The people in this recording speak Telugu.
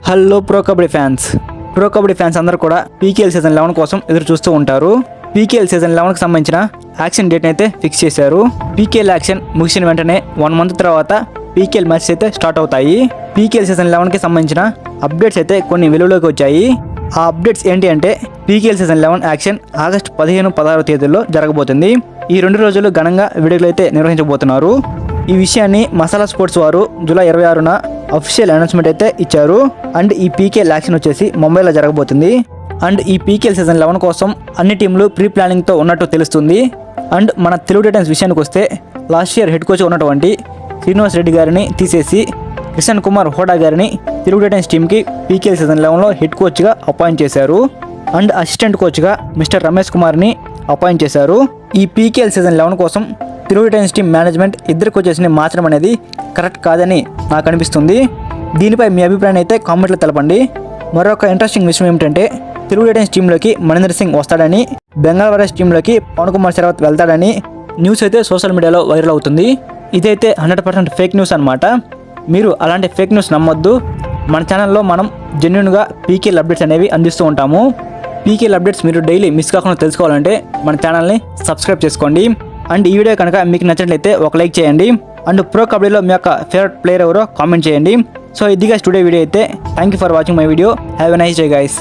హలో ప్రో కబడ్డీ ఫ్యాన్స్ అందరూ కూడా పీకేఎల్ సీజన్ 11 కోసం ఎదురు చూస్తూ ఉంటారు. పీకేఎల్ సీజన్ 11కి సంబంధించిన యాక్షన్ డేట్ అయితే ఫిక్స్ చేశారు. పీకేఎల్ యాక్షన్ ముగిసిన వెంటనే 1 మంత్ తర్వాత పీకేఎల్ మ్యాచెస్ అయితే స్టార్ట్ అవుతాయి. పీకేఎల్ సీజన్ 11కి సంబంధించిన అప్డేట్స్ అయితే కొన్ని వెలుగులోకి వచ్చాయి. ఆ అప్డేట్స్ ఏంటి అంటే పీకేఎల్ సీజన్ 11 యాక్షన్ ఆగస్టు 15-16 తేదీల్లో జరగబోతుంది. ఈ 2 రోజులు ఘనంగా వేడుకలు అయితే నిర్వహించబోతున్నారు. ఈ విషయాన్ని మసాలా స్పోర్ట్స్ వారు జూలై 26న అఫీషియల్ అనౌన్స్మెంట్ అయితే ఇచ్చారు. అండ్ ఈ పీకేఎల్ యాక్షన్ వచ్చేసి ముంబైలో జరగబోతుంది. అండ్ ఈ పీకేఎల్ సీజన్ 11 కోసం అన్ని టీంలు ప్రీ ప్లానింగ్తో ఉన్నట్టు తెలుస్తుంది. అండ్ మన తెలుగు టైటన్స్ విషయానికి వస్తే లాస్ట్ ఇయర్ హెడ్ కోచ్ ఉన్నటువంటి శ్రీనివాస్ రెడ్డి గారిని తీసేసి కిషన్ కుమార్ హోడా గారిని తెలుగు టైటన్స్ టీంకి పీకేఎల్ సీజన్ 11లో హెడ్ కోచ్గా అపాయింట్ చేశారు. అండ్ అసిస్టెంట్ కోచ్గా మిస్టర్ రమేష్ కుమార్ని అపాయింట్ చేశారు. ఈ పీకేఎల్ సీజన్ 11 కోసం తెలుగు టైటన్స్ టీం మేనేజ్మెంట్ ఇద్దరు కోచెస్ని మార్చడం అనేది కరెక్ట్ కాదని నాకు అనిపిస్తుంది. దీనిపై మీ అభిప్రాయం అయితే కామెంట్లో తెలపండి. మరొక ఇంట్రెస్టింగ్ విషయం ఏమిటంటే తెలుగు టైటన్స్ టీంలోకి మణీందర్ సింగ్ వస్తాడని, బెంగాల్ వారియర్స్ టీంలోకి పవన్ కుమార్ శరవత్ వెళ్తాడని న్యూస్ అయితే సోషల్ మీడియాలో వైరల్ అవుతుంది. ఇదైతే 100% ఫేక్ న్యూస్ అనమాట. మీరు అలాంటి ఫేక్ న్యూస్ నమ్మొద్దు. మన ఛానల్లో మనం జెన్యున్గా పీకేఎల్ అప్డేట్స్ అనేవి అందిస్తూ ఉంటాము. పీకేఎల్ అప్డేట్స్ మీరు డైలీ మిస్ కాకుండా తెలుసుకోవాలంటే మన ఛానల్ని సబ్స్క్రైబ్ చేసుకోండి. అండ్ ఈ వీడియో కనుక మీకు నచ్చినట్లయితే ఒక లైక్ చేయండి. అండ్ ప్రో కబడ్డీలో మీ యొక్క ఫేవరెట్ ప్లేయర్ ఎవరో కామెంట్ చేయండి. సో ఇదిగా టుడే వీడియో అయితే thank you for watching my video. Have a nice day guys.